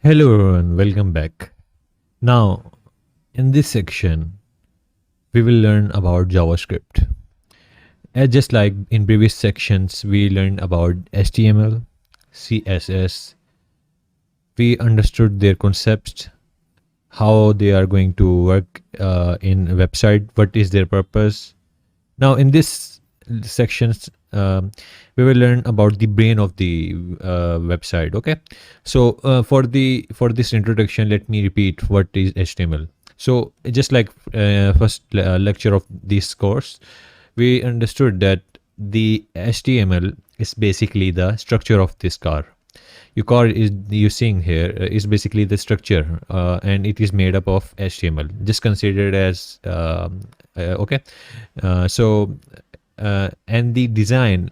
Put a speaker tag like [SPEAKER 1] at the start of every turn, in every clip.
[SPEAKER 1] Hello everyone, welcome back. Now, in this section, we will learn about JavaScript. Just like in previous sections, we learned about HTML, CSS, we understood their concepts, how they are going to work in a website, what is their purpose. Now, in this sections, we will learn about the brain of the website. Okay, so for this introduction, let me repeat what is HTML. So just like first lecture of this course, we understood that the HTML is basically the structure of this car. Your car is you seeing here is basically the structure, and it is made up of HTML. Just consider it as okay. And the design,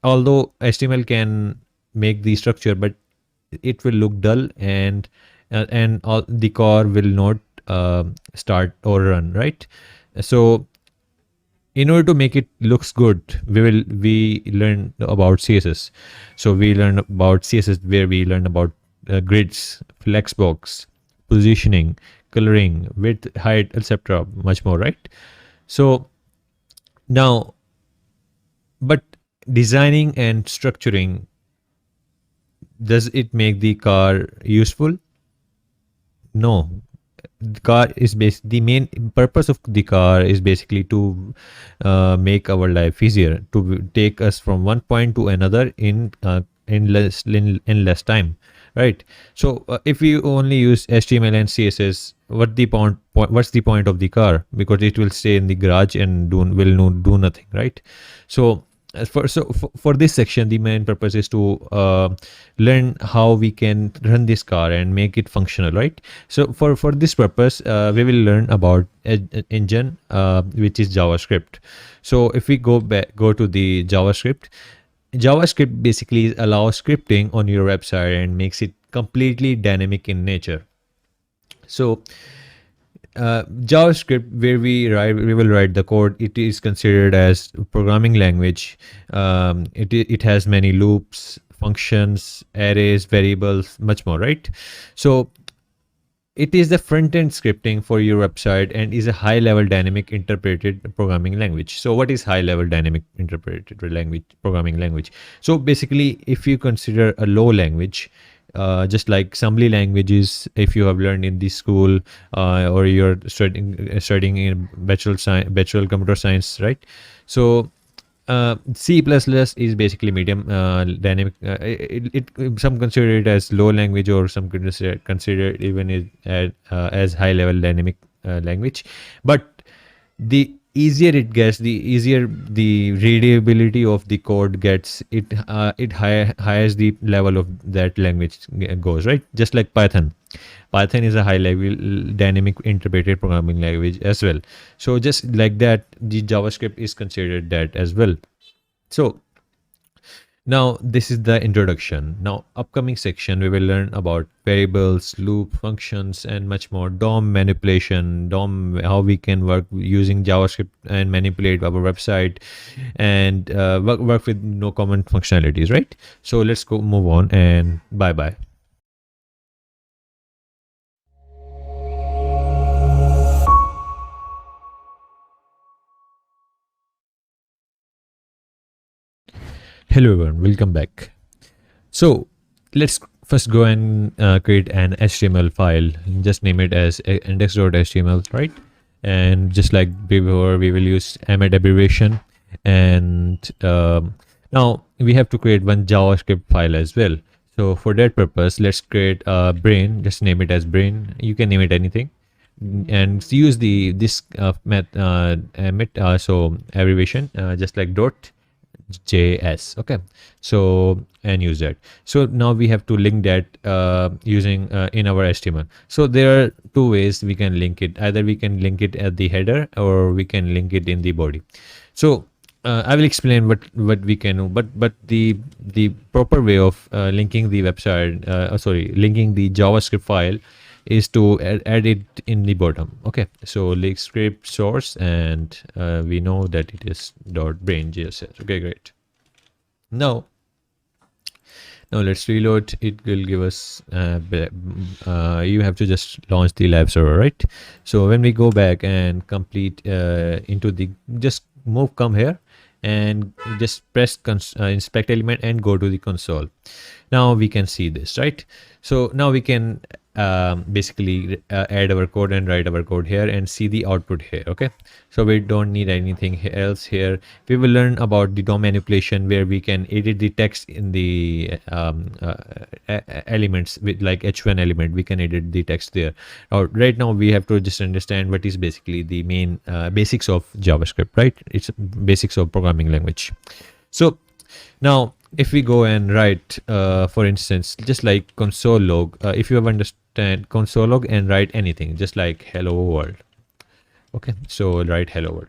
[SPEAKER 1] although HTML can make the structure, but it will look dull, and all the car will not start or run, right? So in order to make it looks good, we learn about CSS. So we learn about CSS, where we learn about grids, flexbox, positioning, coloring, width, height, etc., much more, right? So now, but designing and structuring, does it make the car useful? No. The car is the main purpose of the car is basically to make our life easier, to take us from one point to another in less time, right? So if we only use HTML and CSS, what's the point of the car? Because it will stay in the garage and do nothing, right? So for this section, the main purpose is to learn how we can run this car and make it functional, right? So for this purpose, we will learn about engine, which is JavaScript. So if we go to the JavaScript basically allows scripting on your website and makes it completely dynamic in nature. So JavaScript, where we will write the code, it is considered as programming language. It has many loops, functions, arrays, variables, much more, right? So it is the front end scripting for your website and is a high level dynamic interpreted programming language. So what is high level dynamic interpreted language programming language? So basically, if you consider a low language, just like assembly languages, if you have learned in the school, or you're studying in bachelor computer science, right? So C++ is basically medium dynamic. Some consider it as low language, or some consider it even as high level dynamic language. But the easier it gets, the easier the readability of the code gets. It higher the level of that language goes, right? Just like Python is a high level dynamic interpreted programming language as well. So just like that, the JavaScript is considered that as well. So now this is the introduction. Now upcoming section, we will learn about variables, loop, functions, and much more. DOM manipulation, DOM, how we can work using JavaScript and manipulate our website, and work with no common functionalities, right? So let's go move on, and bye bye. Hello everyone, welcome back. So let's first go and create an HTML file. Just name it as index.html, right? And just like before, we will use emmet abbreviation. And now we have to create one JavaScript file as well. So for that purpose, let's create a brain. Just name it as brain. You can name it anything, and use this emmet, so abbreviation, just like dot JS. Okay, so and use that. So now we have to link that using in our HTML. So there are two ways we can link it. Either we can link it at the header, or we can link it in the body. So I will explain what we can do, but the proper way of linking the website, linking the JavaScript file, is to add it in the bottom. Okay, so link script source, and we know that it is .brain.js. Okay, great. Now Now let's reload. It will give us you have to just launch the lab server, right? So when we go back and complete into the, just move, come here and just press inspect element and go to the console. Now we can see this, right? So now we can basically add our code and write our code here and see the output here. Okay, so we don't need anything else here. We will learn about the DOM manipulation, where we can edit the text in the elements with like h1 element. We can edit the text there. Right now we have to just understand what is basically the main basics of JavaScript, right? It's basics of programming language. So now if we go and write for instance just like console log, if you have understand console log and write anything just like hello world. Okay, so write hello world.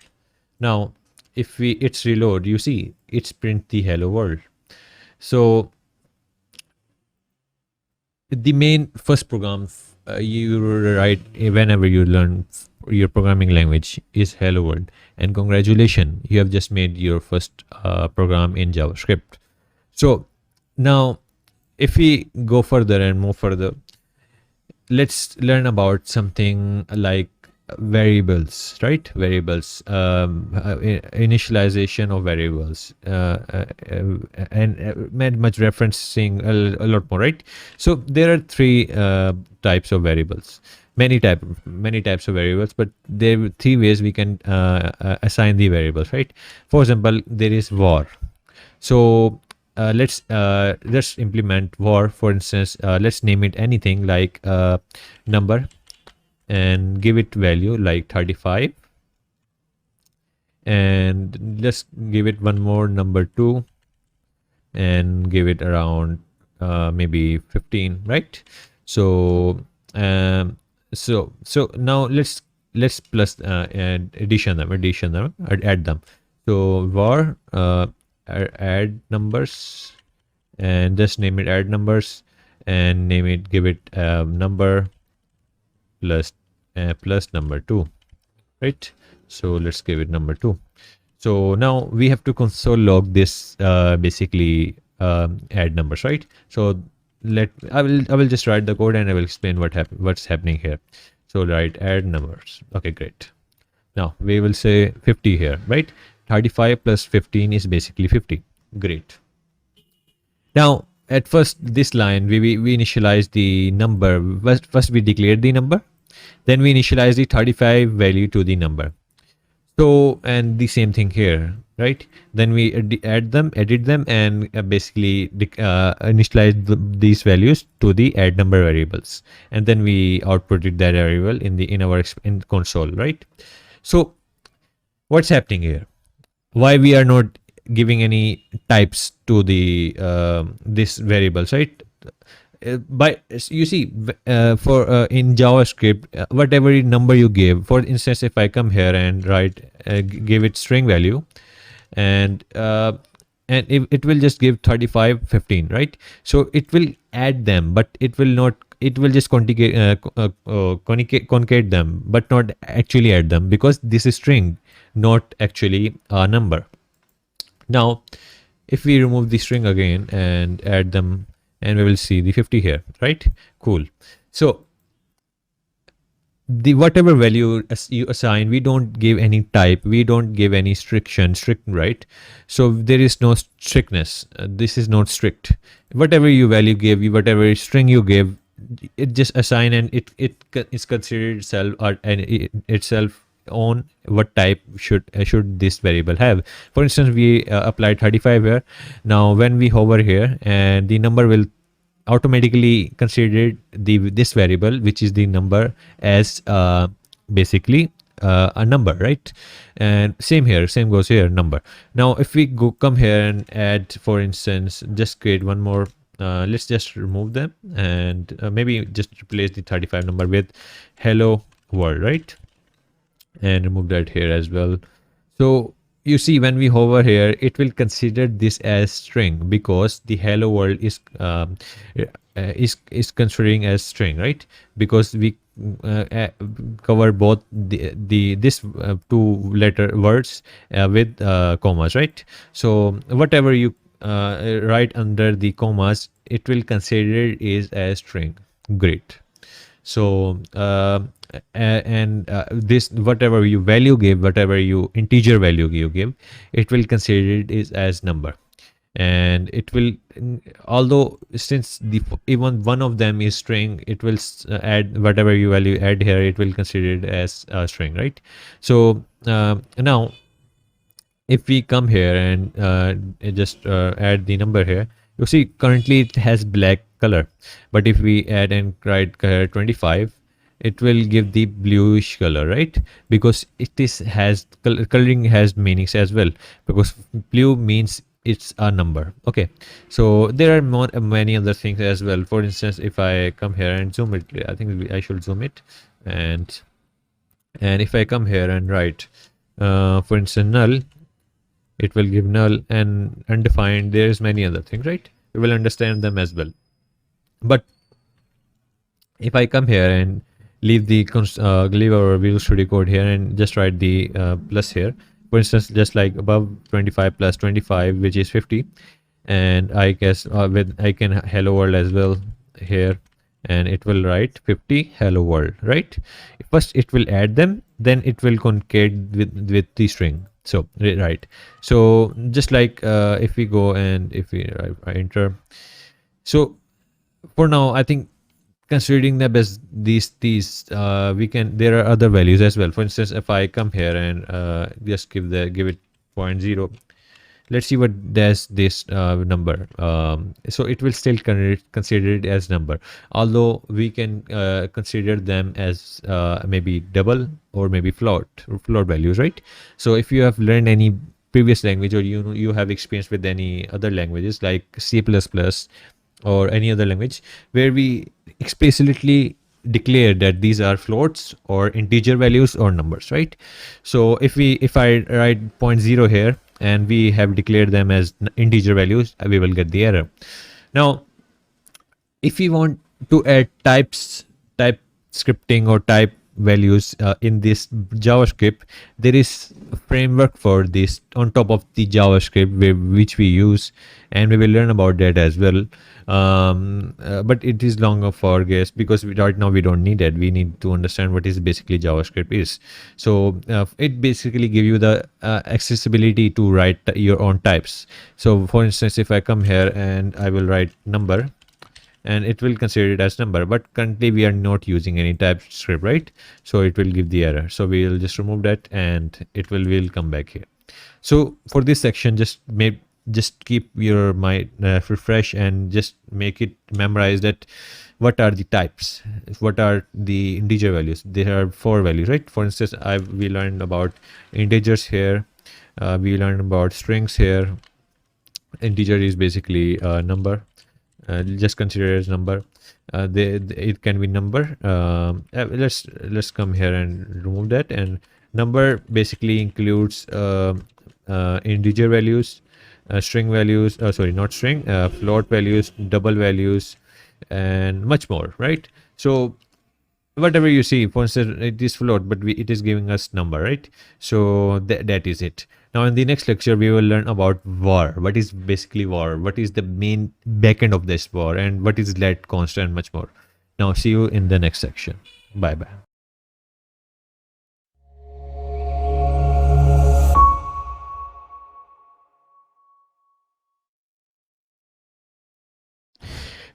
[SPEAKER 1] Now if we it's reload, you see it's print the hello world. So the main first program you write whenever you learn your programming language is hello world, and congratulations, you have just made your first program in JavaScript. So now if we go further and move further, let's learn about something like variables, right? Variables, initialization of variables, and made much referencing a lot more, right? So there are three types of variables, many types of variables, but there are three ways we can assign the variables, right? For example, there is var. So let's implement var. For instance, let's name it anything like number and give it value like 35, and let's give it one more number 2 and give it around maybe 15, right? So so now let's plus and addition them, add them. So var add numbers, and just name it add numbers, and name it, give it number plus plus number 2, right? So let's give it number 2. So now we have to console log this basically add numbers, right? So I will just write the code and I will explain what's happening here. So write add numbers. Okay, great. Now we will say 50 here, right? 35 plus 15 is basically 50. Great. Now at first this line we initialize the number. First we declare the number, then we initialize the 35 value to the number. So and the same thing here, right? Then we edit them, and basically initialize these values to the add number variables, and then we outputted that variable in our console, right? So what's happening here? Why we are not giving any types to the this variables, right? But you see for in JavaScript, whatever number you give, for instance if I come here and write give it string value, and it will just give 35 15, right? So it will add them, but it will not, it will just concate them but not actually add them, because this is string, not actually a number. Now if we remove the string again and add them, and we will see the 50 here, right? Cool. So the whatever value you assign, we don't give any type, we don't give any strict, right? So there is no strictness. This is not strict. Whatever you value give, whatever string you give, it just assign, and it is considered itself, or itself on what type should this variable have. For instance, we applied 35 here. Now when we hover here, and the number will automatically consider this variable, which is the number, as basically a number, right? And same here, same goes here, number. Now if we come here and add, for instance, just create one more, let's just remove them, and maybe just replace the 35 number with hello world, right? And remove that here as well. So you see when we hover here, it will consider this as string, because the hello world is considering as string, right? Because we cover both this two letter words with commas, right? So whatever you right under the commas, it will consider it is a string. Great. So this, whatever you value give, whatever you integer value you give, it will consider it is as number. And it will, although since the even one of them is string, it will add whatever you value add here, it will consider it as a string, right? So now if we come here and just add the number here, you see currently it has black color, but if we add and write 25, it will give the bluish color, right? Because it is has coloring has meanings as well, because blue means it's a number. Okay, so there are more, many other things as well. For instance, if I come here and zoom it, I think I should zoom it, and if I come here and write for instance null, it will give null, and undefined, there's many other things, right? We will understand them as well. But if I come here and leave the leave our Visual Studio Code here and just write the plus here, for instance, just like above 25 plus 25, which is 50, and I guess with I can hello world as well here, and it will write 50 hello world, right? First it will add them, then it will concate with the string. So right, so just like if we go and if we enter, so for now I think considering them as these we can, there are other values as well. For instance, if I come here and just give it 0.0, let's see what does this number. So it will still consider it as number, although we can consider them as maybe double or maybe float values, right? So if you have learned any previous language, or you have experience with any other languages like C++ or any other language where we explicitly declare that these are floats or integer values or numbers, right? So if I write 0.0 here and we have declared them as integer values, we will get the error. Now if we want to add type scripting or type values in this JavaScript, there is a framework for this on top of the JavaScript which we use, and we will learn about that as well. But it is longer for guess, because right now we don't need it. We need to understand what is basically JavaScript is. So it basically give you the accessibility to write your own types. So for instance, if I come here and I will write number, and it will consider it as number, but currently we are not using any TypeScript, right? So it will give the error. So we will just remove that, and it will come back here. So for this section, just keep your mind refresh and just make it memorize that what are the types, what are the integer values. There are 4 values, right? For instance, we learned about integers here, we learned about strings here. Integer is basically a number, just consider it as number. It can be number. Let's come here and remove that. And number basically includes integer values, string values, sorry, not string, float values, double values, and much more, right? So whatever you see, for instance, it is float, but it is giving us number, right? So that is it. Now in the next lecture, we will learn about var. What is basically var? What is the main backend of this var? And what is let, const, and much more. Now see you in the next section. Bye bye.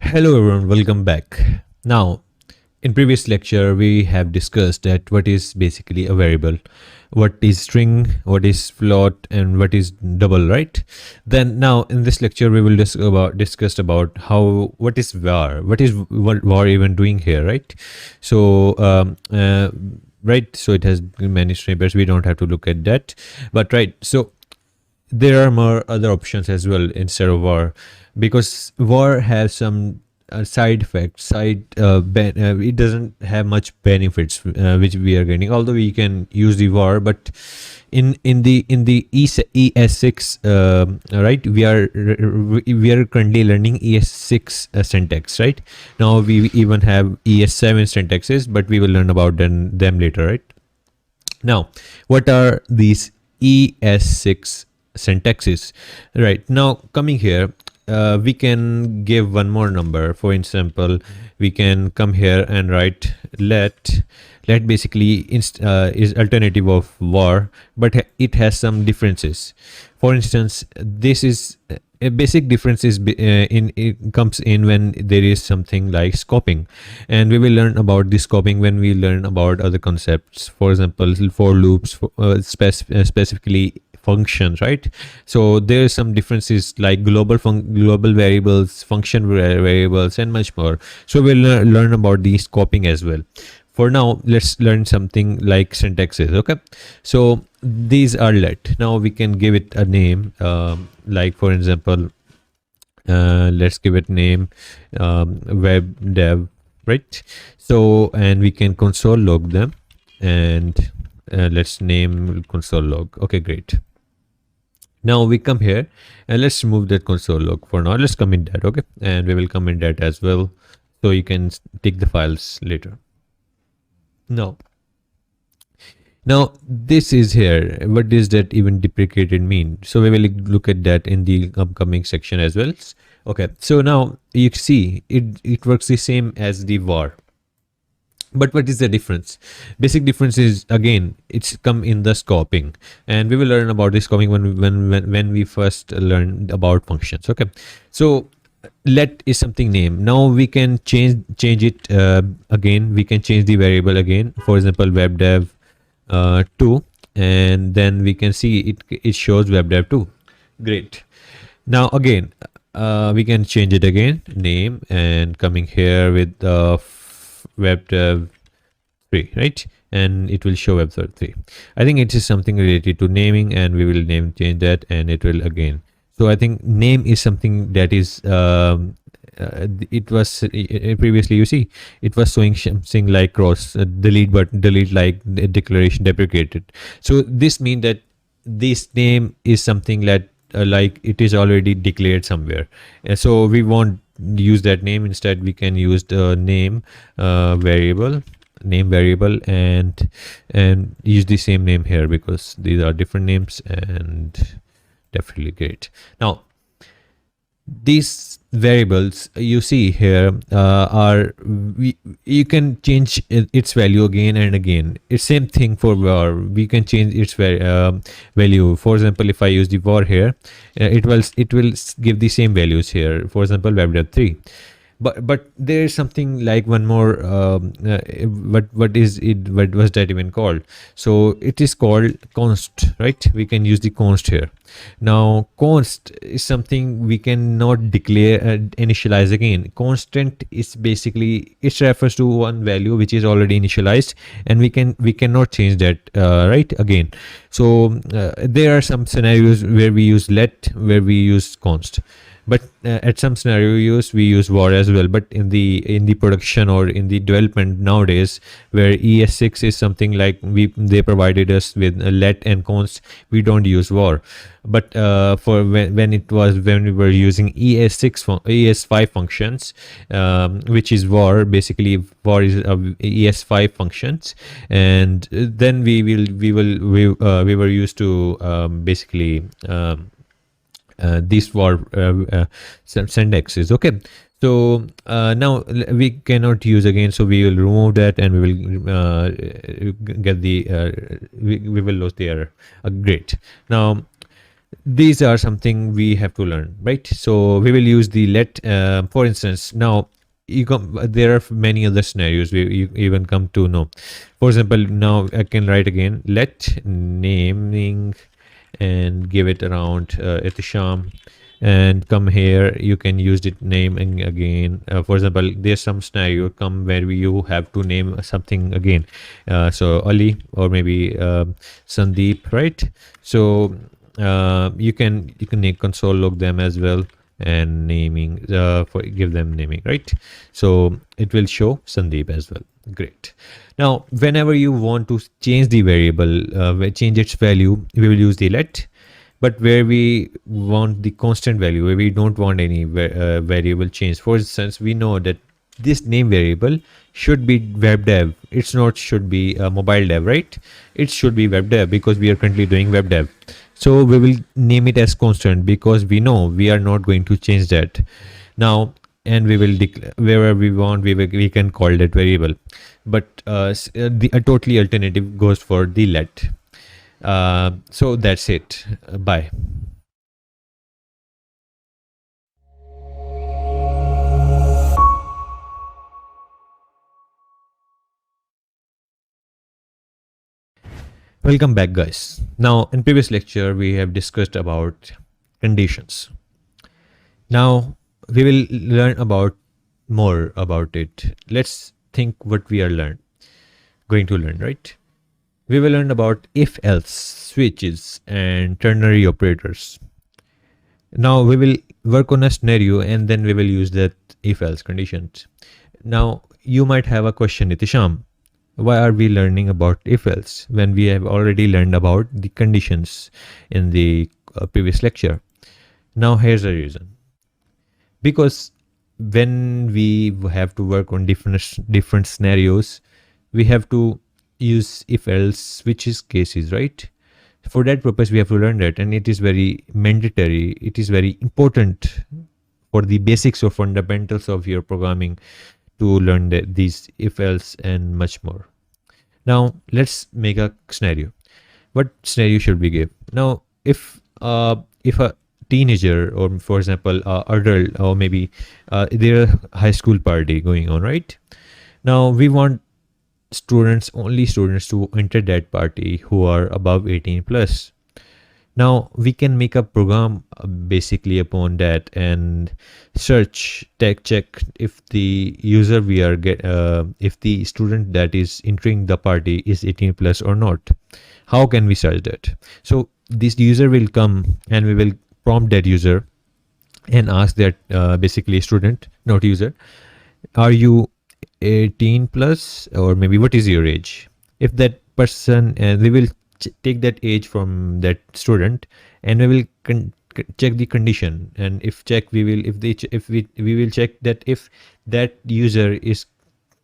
[SPEAKER 1] Hello everyone, welcome back. Now, in previous lecture, we have discussed that what is basically a variable, what is string, what is float, and what is double, right? Then now in this lecture, we will discuss about what is var, what var even doing here, right? So right, so it has many snippets. We don't have to look at that, but right, so there are more other options as well instead of var, because var has some side effects, it doesn't have much benefits which we are getting, although we can use the var. But in the ES6 right, we are currently learning ES6 syntax, right? Now we even have ES7 syntaxes, but we will learn about them later, right? Now what are these ES6 syntax is. Right, now coming here, we can give one more number. For example, we can come here and write let basically is alternative of var, but it has some differences. For instance, this is a basic difference is in it comes in when there is something like scoping, and we will learn about this scoping when we learn about other concepts. For example, for loops, specifically functions, right? So there are some differences like global variables, function variables, and much more. So we'll learn about the scoping as well. For now, let's learn something like syntaxes. Okay, so these are let. Now we can give it a name, like for example, let's give it name, web dev, right? So, and we can console log them, and let's name console log. Okay, great. Now we come here and let's remove that console log for now. Let's comment that. Okay, and we will comment that as well, so you can take the files later. Now this is here. What does that even deprecated mean? So we will look at that in the upcoming section as well. Okay, so now you see it works the same as the var. But what is the difference? Basic difference is, again, it's come in the scoping, and we will learn about this scoping when we first learn about functions. Okay, so let is something name. Now we can change it again. We can change the variable again. For example, webdev 2, and then we can see it shows webdev 2. Great. Now again, we can change it again, name, and coming here with webdev 3, right? And it will show webdev 3. I think it is something related to naming, and we will change that, and it will again. So I think name is something that is it was previously, you see, it was showing something like cross delete, but delete like declaration deprecated. So this means that this name is something that like it is already declared somewhere, so we won't use that name. Instead we can use the name variable, and use the same name here, because these are different names, and definitely great. Now these variables you see here you can change its value again and again. It's same thing for var. We can change its value. For example, if I use the var here, it will give the same values here. For example, webdev 3. But there is something like one more. What is it? What was that even called? So it is called const, right? We can use the const here. Now const is something we cannot declare initialize again. Constant is basically, it refers to one value which is already initialized, and we cannot change that right again. So there are some scenarios where we use let, where we use const. But at some scenarios we use var as well. But in the production or in the development nowadays, where ES6 is something like they provided us with let and const, we don't use var. But for when we were using ES5 functions, which is var, basically var is ES5 functions, and then we were used to basically these var syntaxes. Okay, so now we cannot use again, so we will remove that, and we will get the we will lose the error. Great. Now these are something we have to learn, right? So we will use the let. For instance, now there are many other scenarios you even come to know. For example, now I can write again let naming and give it around Itisham, and come here. You can use it naming again. For example, there's some scenario come where you have to name something again. So Ali, or maybe Sandeep, right? So you can make console log them as well, and naming give them naming, right? So it will show Sandeep as well. Great. Now whenever you want to change the variable, change its value, we will use the let. But where we want the constant value, where we don't want any variable change, for instance, we know that this name variable should be web dev. It's not should be mobile dev, right? It should be web dev, because we are currently doing web dev. So we will name it as constant because we know we are not going to change that now. And we will declare wherever we want, we can call that variable. But the a totally alternative goes for the let. So that's it. Bye. Welcome back, guys. Now, in previous lecture, we have discussed about conditions. Now, we will learn about more about it. Let's think what we are going to learn, right? We will learn about if-else, switches, and ternary operators. Now, we will work on a scenario and then we will use that if-else conditions. Now, you might have a question, Nitisham. Why are we learning about if-else when we have already learned about the conditions in the previous lecture? Now, here's the reason. Because when we have to work on different scenarios, we have to use if-else switches cases, right? For that purpose, we have to learn that, and it is very mandatory. It is very important for the basics or fundamentals of your programming to learn these if-else and much more. Now let's make a scenario. What scenario should we give? Now, if a teenager, or for example, adult, or maybe there a high school party going on, right? Now we want only students to enter that party who are above 18 plus. Now we can make a program basically upon that and check if the user we are if the student that is entering the party is 18 plus or not. How can we search that? So this user will come and we will prompt that user and ask that basically student, not user, are you 18 plus, or maybe what is your age? If that person, and we will take that age from that student and we will check the condition, and if check we will if we will check that if that user is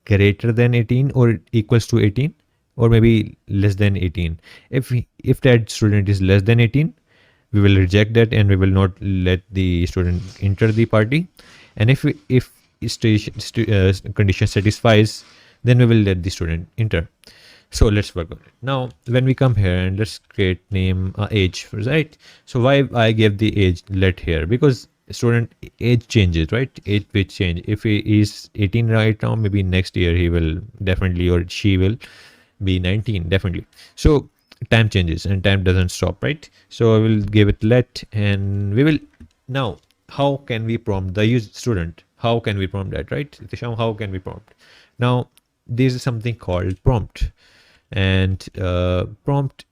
[SPEAKER 1] greater than 18 or equals to 18, or maybe less than 18. If that student is less than 18, we will reject that and we will not let the student enter the party. And if condition satisfies, then we will let the student enter. So let's work on it. Now when we come here and let's create name age, right? So why I gave the age let here? Because student age changes, right? Age will change. If he is 18 right now, maybe next year he will definitely, or she will be 19 definitely. So time changes and time doesn't stop, right? So I will give it let, and we will now, how can we prompt the student? How can we prompt that, right? Tisham, how can we prompt? Now there is something called prompt, and prompt,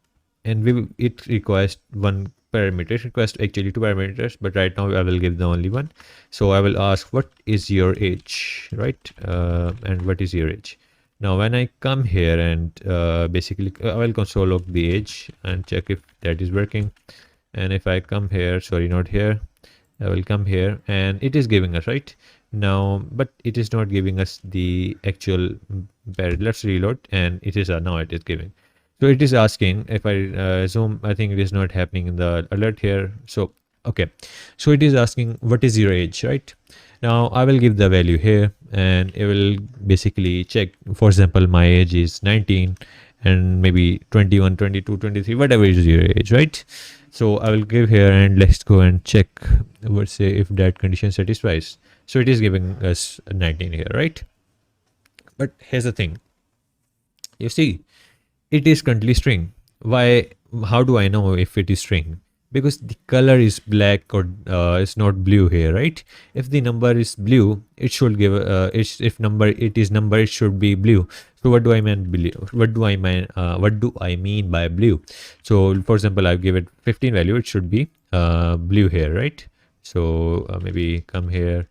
[SPEAKER 1] and it requires one parameter. It requires actually two parameters, but right now I will give the only one. So I will ask what is your age, right? And what is your age? Now when I come here and basically I will console log the age and check if that is working. And if I come here, sorry, not here, I will come here and it is giving us, right? Now, but it is not giving us the actual parrot. Let's reload, and it is now it is giving. So it is asking if I zoom. I think it is not happening in the alert here. So okay, so it is asking what is your age, right? Now I will give the value here, and it will basically check. For example, my age is 19, and maybe 21, 22, 23, whatever is your age, right? So I will give here, and let's go and check. Let's say if that condition satisfies. So it is giving us 19 here, right? But here's the thing. You see, it is currently string. Why? How do I know if it is string? Because the color is black, or it's not blue here, right? If the number is blue, it should give if number it is number, it should be blue. So what do I mean blue? What do I mean by blue? So for example, I give it 15 value, it should be blue here, right? So maybe come here,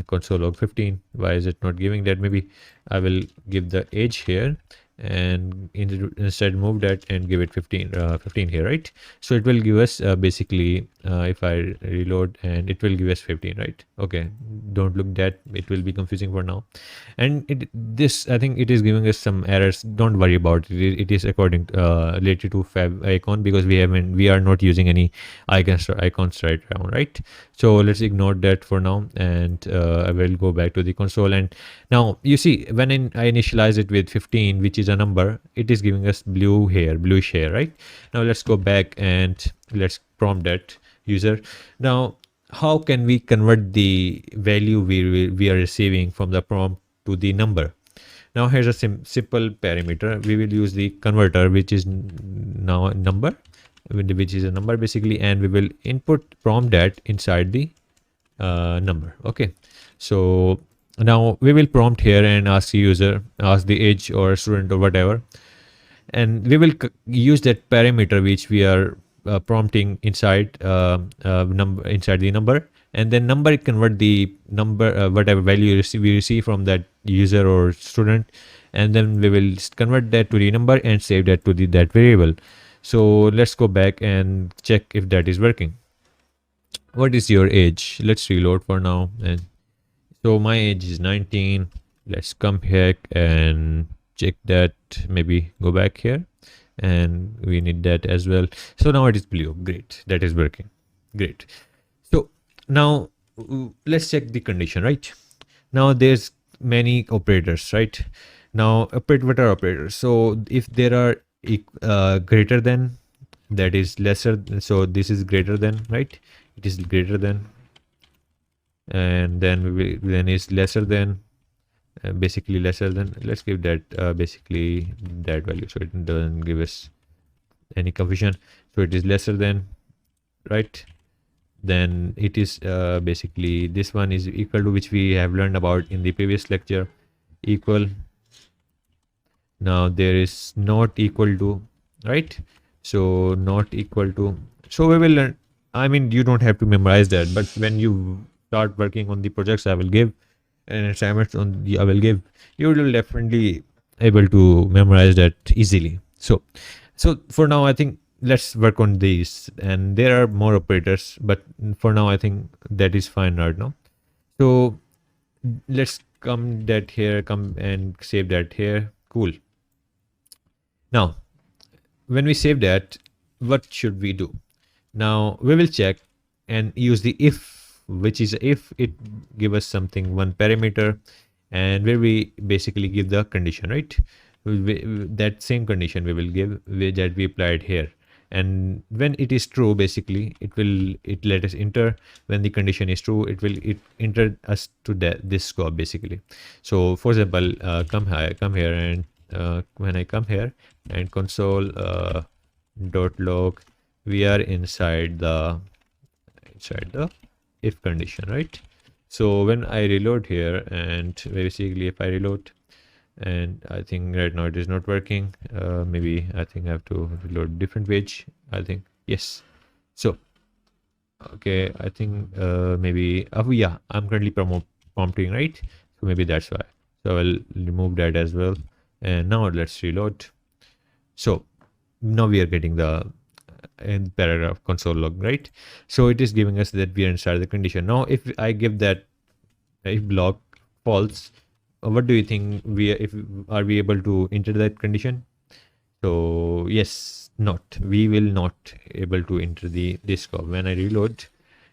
[SPEAKER 1] console log 15. Why is it not giving that? Maybe I will give the age here, and instead move that and give it 15 here, right? So it will give us basically if I reload, and it will give us 15, right? Okay, don't look that, it will be confusing for now. And this, I think it is giving us some errors. Don't worry about it. It is according related to fab icon, because we are not using any icons right now, right? So let's ignore that for now, and I will go back to the console. And now you see, when I initialize it with 15, which is a number, it is giving us bluish here, right? Now let's go back and let's prompt that user. Now, how can we convert the value we are receiving from the prompt to the number? Now here's a simple parameter. We will use the converter, which is now a number, which is a number basically, and we will input prompt that inside the number. Okay, so now we will prompt here and ask the user, ask the age or student or whatever, and we will use that parameter which we are prompting inside number, inside the number, and then number convert the number whatever value we receive from that user or student, and then we will convert that to the number and save that to the that variable. So let's go back and check if that is working. What is your age? Let's reload for now. And so my age is 19. Let's come here and check that. Maybe go back here, and we need that as well. So now it is blue. Great, that is working. Great. So now let's check the condition, right? Now there's many operators, right? Now what are operators? So if there are greater than, that is lesser, so this is greater than, right? It is greater than, and then is lesser than, basically lesser than. Let's give that basically that value, so it doesn't give us any confusion. So it is lesser than, right? Then it is basically this one is equal to, which we have learned about in the previous lecture, equal. Now there is not equal to, right? So not equal to, so we will learn. I mean, you don't have to memorize that, but when you start working on the projects I will give and assignments I will give, you will definitely able to memorize that easily. So for now, I think let's work on these, and there are more operators, but for now I think that is fine right now. So let's come and save that here. Cool. Now when we save that, what should we do? Now we will check and use the if, which is if it give us something, one parameter, and where we basically give the condition, right? That same condition we will give that we applied here, and when it is true, basically it let us enter. When the condition is true, it enter us to this scope basically. So for example, come here and when I come here and console dot log, we are inside the if condition, right? So when I reload here, and basically if I reload, and I think right now it is not working, maybe I think I have to reload different page, I think. Yes. So okay, I think maybe yeah, I'm currently prompting, right? So maybe that's why. So I'll remove that as well, and now let's reload. So now we are getting the in paragraph console log, right? So it is giving us that we are inside the condition. Now if I give that if block false, what do you think are we able to enter that condition? So yes, we will not able to enter this scope. When I reload,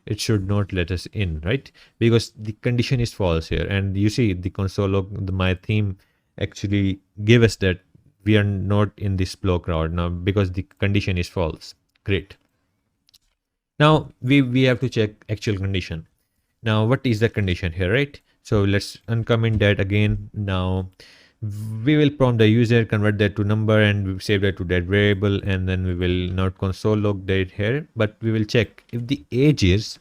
[SPEAKER 1] it should not let us in, right? Because the condition is false here, and you see the console log, my theme actually give us that we are not in this block right now because the condition is false. Great. Now we have to check actual condition. Now what is the condition here, right? So let's uncomment that again. Now we will prompt the user, convert that to number, and save that to that variable, and then we will not console log that here, but we will check if the age is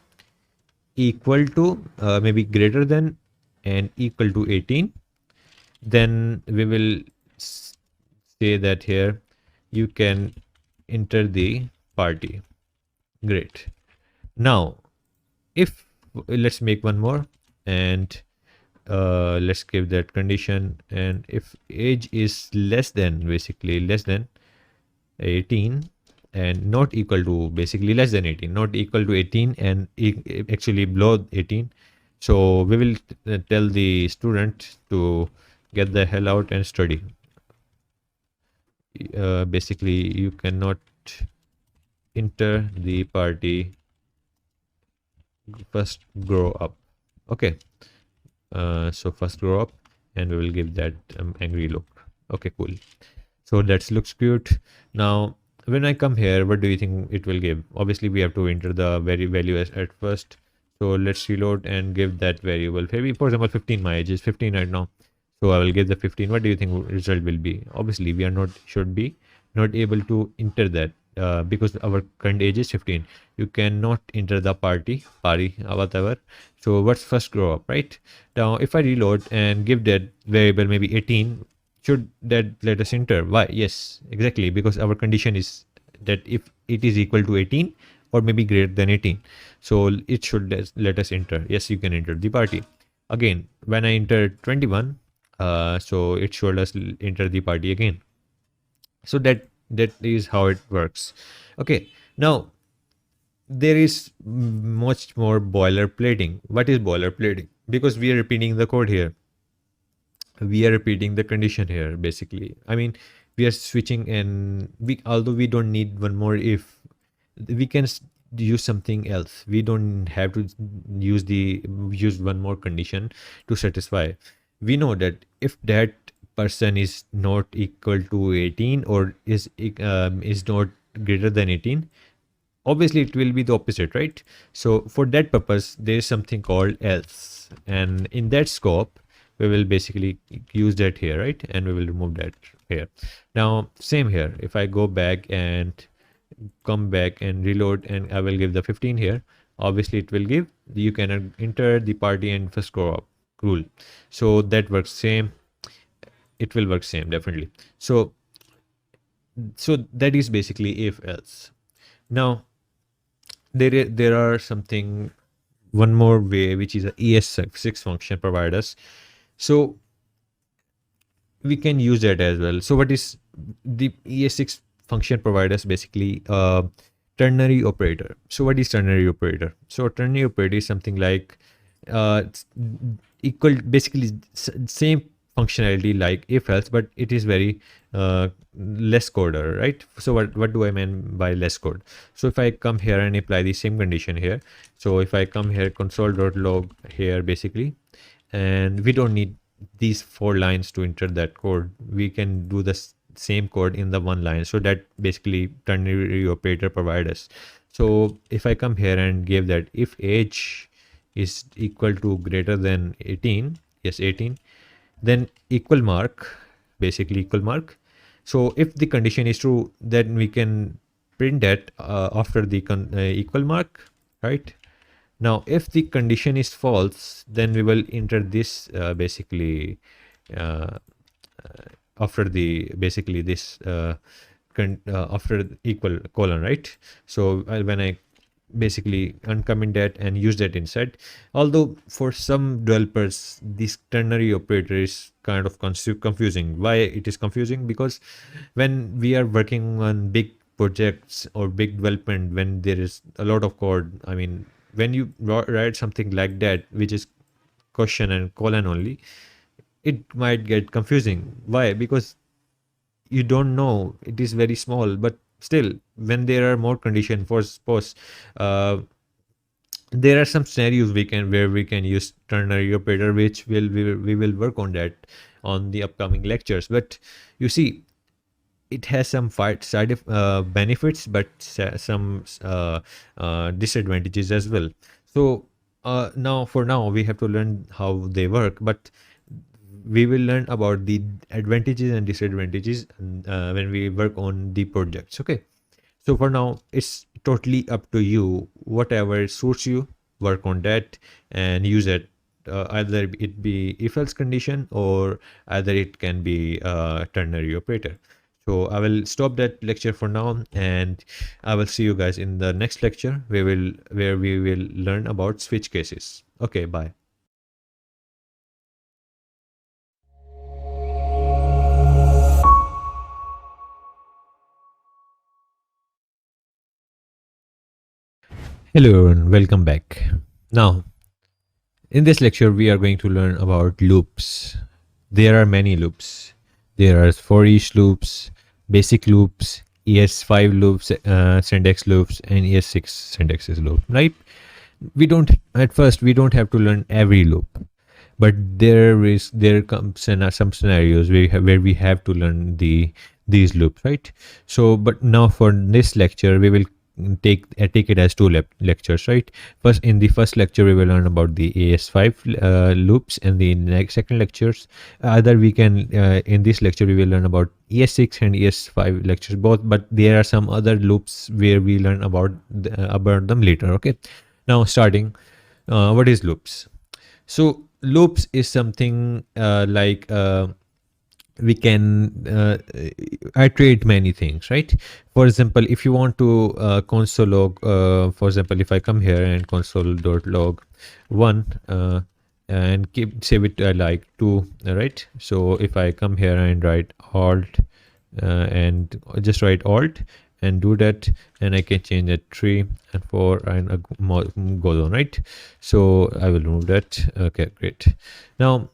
[SPEAKER 1] equal to maybe greater than and equal to 18, then we will say that here you can enter the party. Great. Now if let's make one more, and let's give that condition, and if age is less than, basically less than 18, and not equal to basically less than 18, not equal to 18 and actually below 18. So we will tell the student to get the hell out and study. Basically, you cannot enter the party, first grow up. Okay. So first grow up, and we will give that angry look. Okay, cool. So that looks cute. Now, when I come here, what do you think it will give? Obviously, we have to enter the value at first. So let's reload and give that variable. Maybe, for example, 15. My age is 15 right now. So I will give the 15. What do you think result will be? Obviously, we are not should be not able to enter that because our current age is 15. You cannot enter the party, whatever. So what's first grow up, right? Now, if I reload and give that variable maybe 18, should that let us enter? Why? Yes, exactly, because our condition is that if it is equal to 18 or maybe greater than 18, so it should let us enter. Yes, you can enter the party. Again, when I enter 21, so it should us enter the party again. So that is how it works. Okay, now there is much more boilerplating. What is boilerplating? Because we are repeating the code here, we are repeating the condition here basically. I mean, we are switching, and we, although we don't need one more if, we can use something else. We don't have to use one more condition to satisfy. We know that if that person is not equal to 18 or is not greater than 18, obviously it will be the opposite, right? So for that purpose, there is something called else, and in that scope we will basically use that here, right? And we will remove that here. Now same here, if I go back and come back and reload, and I will give the 15 here, obviously it will give, you can enter the party and first grow up rule. So that works same, it will work same definitely. So that is basically if else. Now there are something, one more way, which is a ES6 function provide us. So we can use that as well. So what is the ES6 function provide us? Basically ternary operator. So what is ternary operator? So ternary operator is something like it's equal, basically same functionality like if else, but it is very less coder, right? So what do I mean by less code? So if I come here and apply the same condition here, so if I come here console.log here basically, and we don't need these 4 lines to enter that code, we can do the same code in the 1 line. So that basically ternary operator provide us. So if I come here and give that if age is equal to greater than 18, yes 18, then equal mark, basically equal mark. So if the condition is true, then we can print that after the equal mark, right? Now if the condition is false, then we will enter this basically uh, after the basically this after equal colon, right? So when I basically uncomment that and use that inside, although for some developers this ternary operator is kind of confusing. Why it is confusing? Because when we are working on big projects or big development, when there is a lot of code, I mean, when you write something like that which is question and colon only, it might get confusing. Why? Because you don't know, it is very small. But still, when there are more condition, for suppose there are some scenarios we can, where we can use ternary operator, which we will work on that on the upcoming lectures. But you see, it has some side benefits, but some disadvantages as well. So now for now we have to learn how they work, but we will learn about the advantages and disadvantages when we work on the projects. Okay, so for now it's totally up to you, whatever suits you, work on that and use it. Either it be if else condition, or either it can be ternary operator. So I will stop that lecture for now, and I will see you guys in the next lecture where we will learn about switch cases. Okay, bye. Hello everyone, welcome back. Now, in this lecture, we are going to learn about loops. There are many loops. There are for each loops, basic loops, ES5 loops, syntax loops, and ES6 syntax loop. Right? We don't at first we don't have to learn every loop, but there comes some scenarios where we have to learn these loops, right? So but now for this lecture we will take it as two lectures, right? First, in the first lecture we will learn about the AS5 loops, and the next second lectures either we can in this lecture we will learn about ES6 and ES5 lectures both, but there are some other loops where we learn about them later. Okay, now starting, what is loops? So loops is something we can iterate many things, right? For example, if you want to console log, for example, if I come here and console.log one, and keep save it like two, right? So if I come here and write alt, and just write alt and do that, and I can change it 3 and 4 and goes on, right? So I will remove that. Okay, great. Now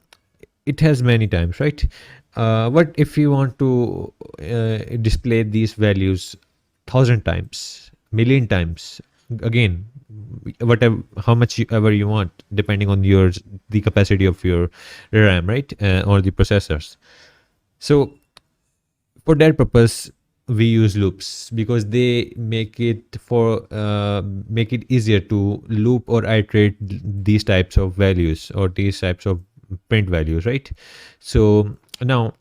[SPEAKER 1] it has many times, right? What if you want to display these values 1,000 times, million times, again, whatever, how much ever you want, depending on the capacity of your RAM, right? Or the processors. So for that purpose we use loops, because they make it easier to loop or iterate these types of values or these types of print values, right? So now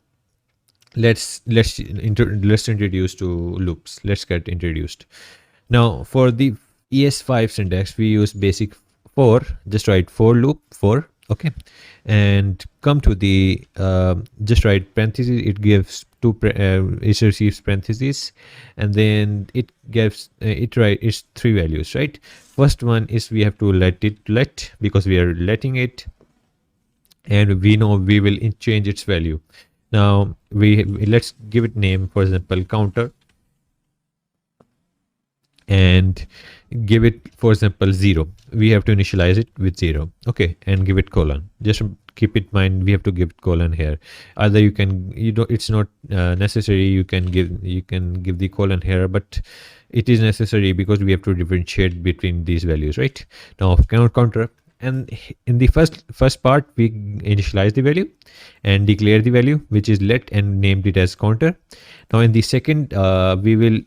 [SPEAKER 1] let's introduce to loops. Let's get introduced. Now for the ES5 syntax we use basic for, just write for loop for, okay, and come to the just write parentheses. It gives it receives parentheses, and then it gives it's three values, right? First one is we have to let, because we are letting it, and we know we will change its value. Now let's give it name, for example, counter, and give it, for example, 0. We have to initialize it with 0, okay, and give it colon. Just keep it in mind, we have to give it colon here. Either it's not necessary, you can give the colon here, but it is necessary because we have to differentiate between these values, right? Now counter, and in the first part we initialize the value and declare the value, which is let, and named it as counter. Now in the second we will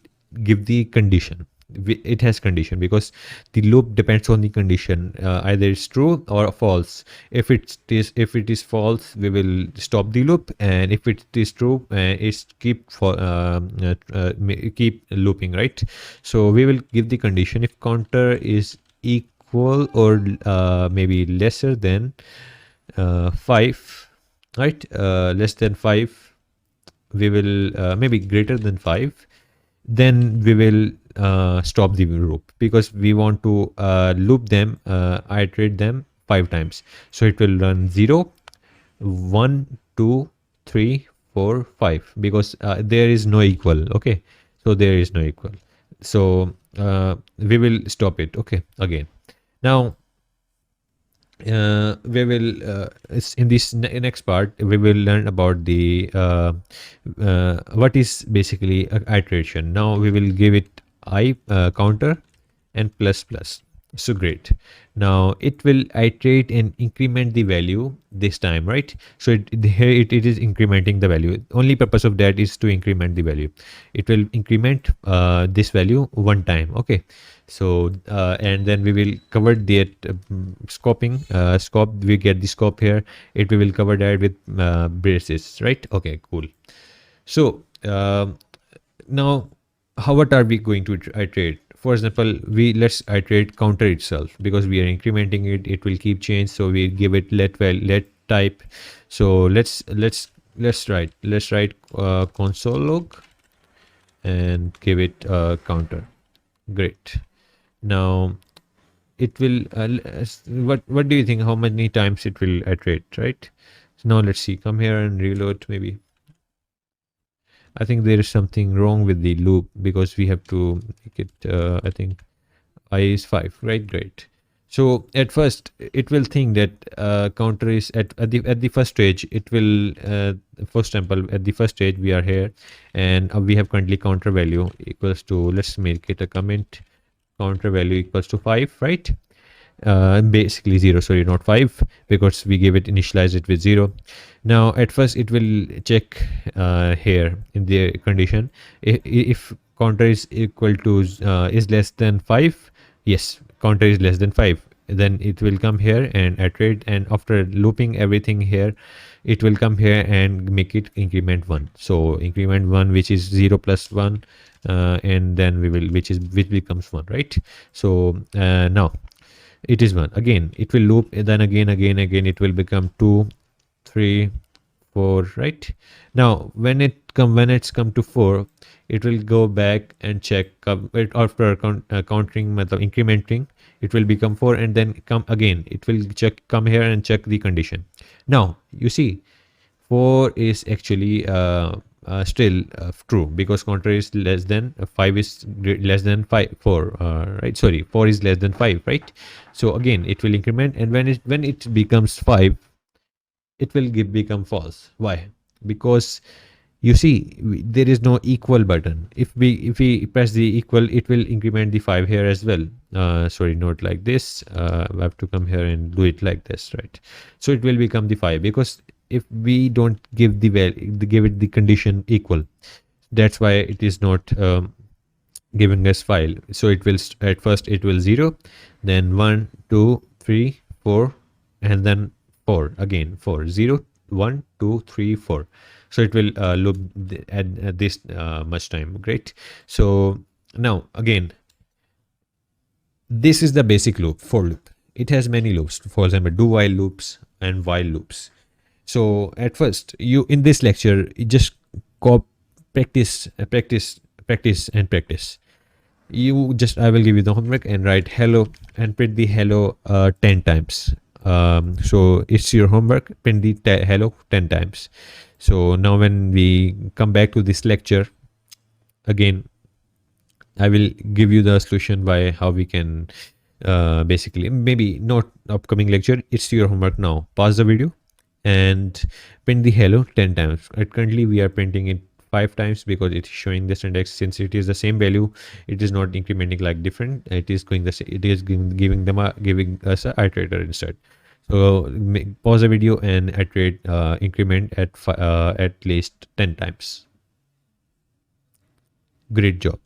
[SPEAKER 1] give the condition. It has condition because the loop depends on the condition, either it's true or false. If it is false, we will stop the loop, and if it is true, it's keep looping, right? So we will give the condition if counter is equal or maybe lesser than 5, right? Less than 5, we will maybe greater than 5, then we will stop the loop, because we want to loop them, iterate them 5 times. So it will run 0, 1, 2, 3, 4, 5, because there is no equal, okay? So there is no equal. So we will stop it, okay, again. Now we will in this next part we will learn about the what is basically a iteration. Now we will give it counter and plus plus. So great. Now it will iterate and increment the value this time, right? So here it is incrementing the value. Only purpose of that is to increment the value. It will increment this value one time, okay? So and then we will cover that scoping scope. We get the scope here. We will cover that with braces, right? Okay, cool. So now what are we going to iterate? For example, let's iterate counter itself, because we are incrementing it. It will keep change, so we give it let type. So let's write console log and give it counter. Great. Now it will what do you think, how many times it will iterate, right? So now let's see, come here and reload. Maybe I think there is something wrong with the loop, because we have to make it I think I is 5, right? Great. So at first it will think that counter is at the first stage. It will for example, at the first stage we are here, and we have currently counter value equals to, let's make it a comment, counter value equals to 5, right? Basically 0, sorry, not 5, because we gave it, initialize it with 0. Now at first it will check here in the condition, if counter is equal to is less than 5. Yes, counter is less than 5, then it will come here and iterate, and after looping everything here, it will come here and make it increment 1. So increment 1, which is 0 plus 1, and then we will, which becomes 1, right? So now it is 1 again, it will loop, then again it will become 2, 3, 4, right? Now when it's come to 4, it will go back and check it after countering method, incrementing, it will become 4, and then come again, it will come here and check the condition. Now you see 4 is actually still true, because counter is less than 5 is less than 5 4, right? Sorry, 4 is less than 5, right? So again it will increment, and when it becomes 5, it will become false. Why? Because you see there is no equal button. If we press the equal, it will increment the 5 here as well. Sorry, not like this. I have to come here and do it like this, right? So it will become the 5, because if we don't give the value, give it the condition equal, that's why it is not giving us file. So it will at first it will 0, then 1, 2, 3, 4, and then 4 again, 4, 0, 1, 2, 3, 4. So it will loop at this much time. Great. So now again, this is the basic loop, for loop. It has many loops, for example do while loops and while loops. So at first, you in this lecture, you just practice, and practice. You just, I will give you the homework and write hello and print the hello 10 times. So it's your homework, print the hello 10 times. So now when we come back to this lecture, again, I will give you the solution by how we can basically, maybe not upcoming lecture, it's your homework now. Pause the video and print the hello 10 times. Currently we are printing it 5 times because it's showing the syntax. Since it is the same value, it is not incrementing like different, it is going it is giving us a iterator instead. So pause the video and iterate, increment at least 10 times. Great job.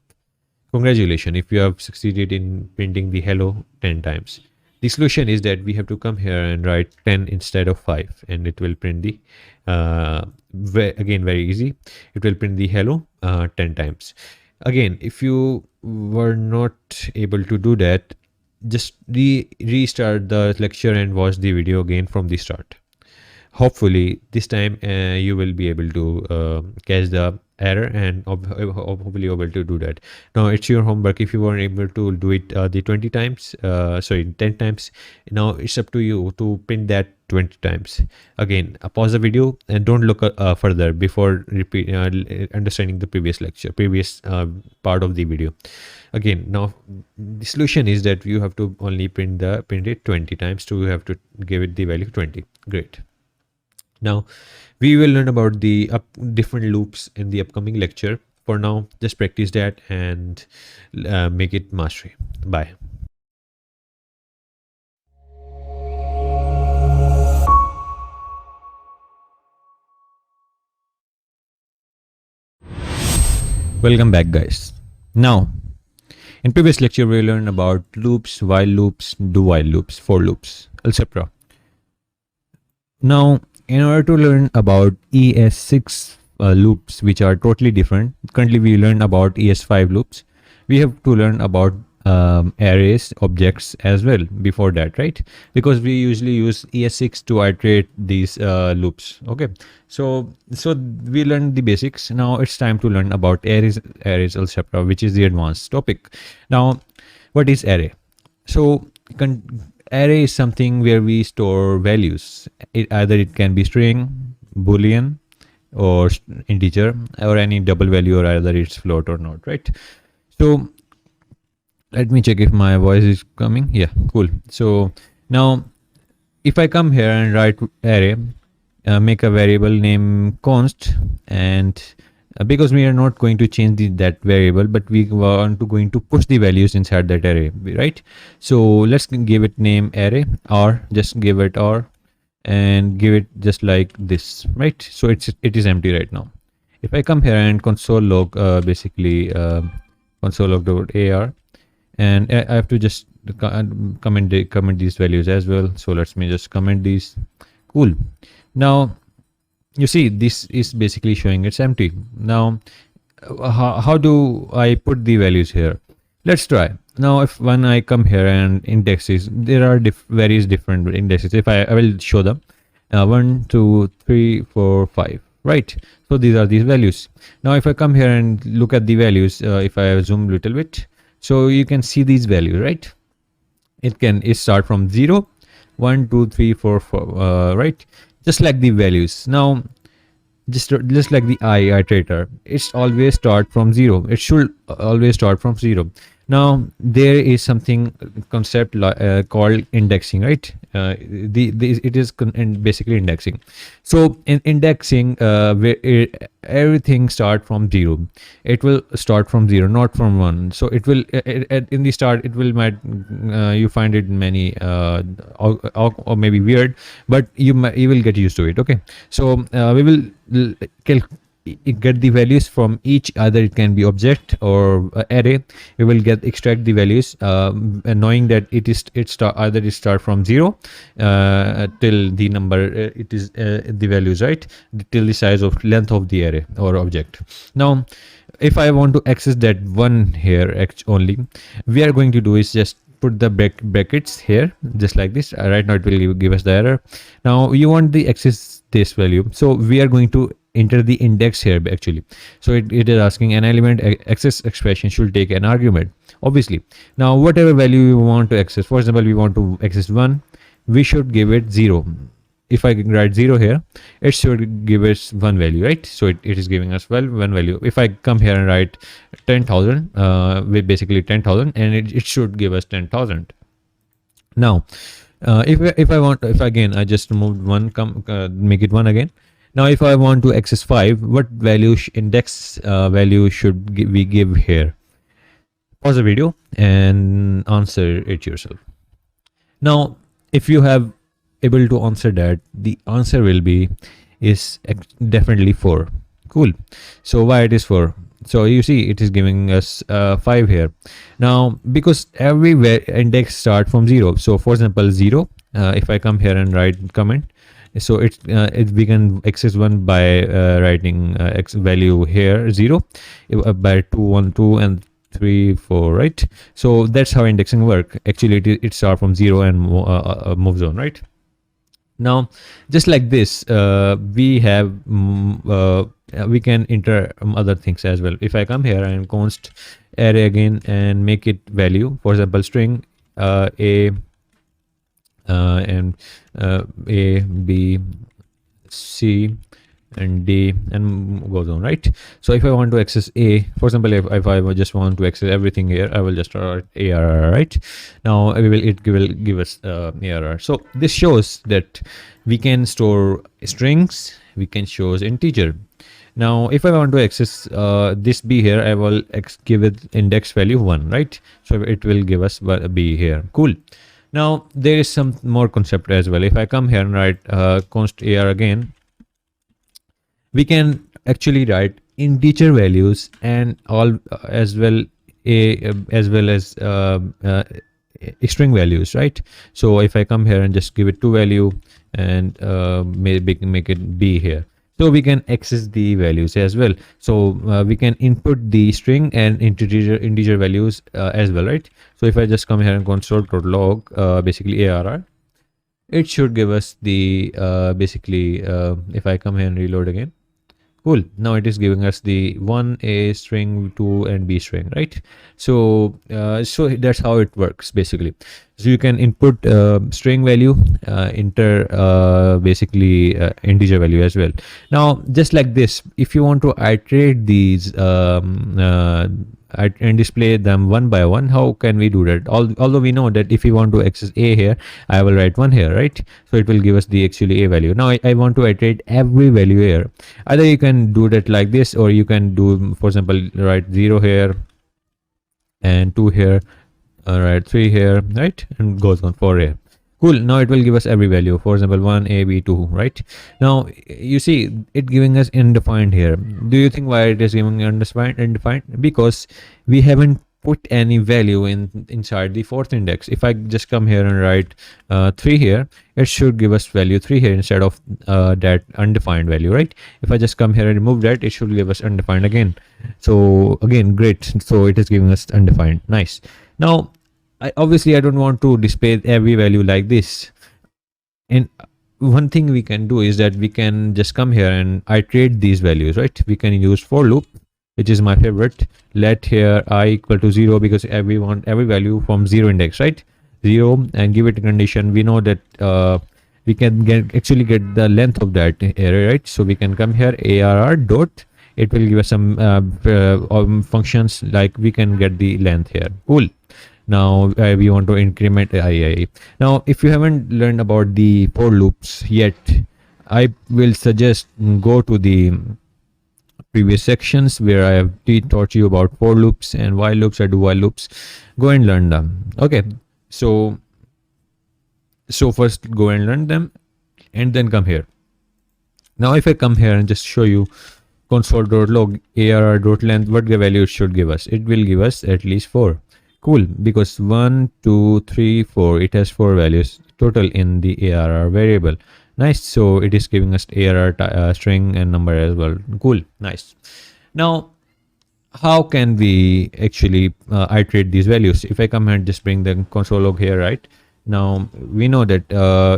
[SPEAKER 1] Congratulations if you have succeeded in printing the hello 10 times. The solution is that we have to come here and write 10 instead of 5, and it will print the, again, very easy. It will print the hello 10 times. Again, if you were not able to do that, just restart the lecture and watch the video again from the start. Hopefully this time you will be able to catch the error and hopefully able to do that. Now it's your homework. If you weren't able to do it the 20 times, sorry, 10 times, now it's up to you to print that 20 times. Again, pause the video and don't look further before understanding the previous lecture, previous part of the video. Again, now the solution is that you have to only print it 20 times, so you have to give it the value 20. Great. Now, we will learn about the different loops in the upcoming lecture. For now, just practice that and make it mastery. Bye. Welcome back, guys. Now, in previous lecture, we learned about loops, while loops, do while loops, for loops, etc. Now, in order to learn about ES6 loops, which are totally different, currently we learn about ES5 loops. We have to learn about arrays, objects as well before that, right? Because we usually use ES6 to iterate these loops. Okay, so we learned the basics. Now it's time to learn about arrays, etc., which is the advanced topic. Now, what is array? So array is something where we store values. Either it can be string, boolean, or integer, or any double value, or either it's float or not, right? So Let me check if my voice is coming. Yeah, cool. So now if I come here and write array, make a variable name const, and because we are not going to change that variable, but we want to going to push the values inside that array, right? So let's give it name array, or just give it or, and give it just like this, right? So it is empty right now. If I come here and console log, console log.ar, and I have to just comment these values as well. So let me just comment these. Cool. Now you see this is basically showing it's empty. Now how do I put the values here? Let's try. Now if when I come here and indexes, there are various different indexes. If I will show them, 1 2 3 4 5, right? So these are these values. Now if I come here and look at the values, if I zoom a little bit, so you can see these values, right? It start from 0 1 2 3 4 4, right? Just like the values. Now just like the iterator, it's always start from 0. It should always start from 0. Now there is something concept called indexing, right? It is basically indexing. So in indexing, everything start from 0. It will start from 0, not from 1. So it will in the start it will might you find it many or maybe weird, but you will get used to it. Okay, so we will get the values from each, either it can be object or array. We will extract the values, knowing that either it start from 0 till the number it is the values, right, till the size of length of the array or object. Now if I want to access that one here only, we are going to do is just put the brackets here just like this. Right now it will give us the error. Now you want the access this value, so we are going to enter the index here actually. So it is asking an element access expression should take an argument, obviously. Now whatever value you want to access, for example we want to access 1, we should give it 0. If I write 0 here, it should give us 1 value, right? So it is giving us 1 value. If I come here and write 10,000, with basically 10,000, and it should give us 10,000. Now if again I just removed 1, make it 1 again. Now if I want to access 5, what value index value should we give here? Pause the video and answer it yourself. Now if you have able to answer that, the answer will be is definitely 4. Cool. So why it is 4? So you see it is giving us 5 here. Now because every index start from 0, so for example 0, if I come here and write comment, so we can access 1 by writing x value here 0, by 2 1 2 and 3 4, right? So that's how indexing work. Actually it starts from 0 and moves on, right? Now just like this, we have we can enter other things as well. If I come here and const array again and make it value, for example string a and a b c and d and goes on, right? So if I want to access a, for example if I just want to access everything here, I will just start arr, right? Now it will give us arr. So this shows that we can store strings, we can show integer. Now if I want to access this b here, I will give it index value 1, right? So it will give us b here. Cool. Now there is some more concept as well. If I come here and write const ar again, we can actually write integer values and all as well as string values, right? So if I come here and just give it 2 value and maybe make it b here, so we can access the values as well. So we can input the string and integer values as well, right? So if I just come here and console.log basically arr, it should give us the basically if I come here and reload again, cool, now it is giving us the 1 a string, 2 and b string, right? So so that's how it works basically. So you can input string value, enter basically integer value as well. Now just like this, if you want to iterate these and display them one by one. How can we do that? Although we know that if we want to access a here, I will write 1 here, right? So it will give us the actually a value. Now I want to iterate every value here. Either you can do that like this, or you can do, for example, write 0 here and 2 here, right, 3 here, right, and goes on 4 here. Cool. Now it will give us every value, for example 1 a b 2, right? Now you see it giving us undefined here. Do you think why it is giving undefined? Because we haven't put any value inside the fourth index. If I just come here and write 3 here, it should give us value 3 here instead of that undefined value, right? If I just come here and remove that, it should give us undefined again. So again, great. So it is giving us undefined. Nice. Now obviously I don't want to display every value like this. And one thing we can do is that we can just come here and iterate these values, right? We can use for loop, which is my favorite. Let here I equal to 0, because we want every value from 0 index, right? 0, and give it a condition. We know that we can actually get the length of that array, right? So we can come here arr dot, it will give us some functions, like we can get the length here. Cool. Now we want to increment I. Now if you haven't learned about the for loops yet, I will suggest go to the previous sections where I have taught you about for loops and while loops or do while loops. Go and learn them. Okay, so first go and learn them and then come here. Now if I come here and just show you console.log arr.length, what the value it should give us, it will give us at least 4. Cool, because 1 2 3 4, it has 4 values total in the arr variable. Nice. So it is giving us arr string and number as well. Cool. Nice. Now how can we actually iterate these values? If I come and just bring the console log here, right? Now we know that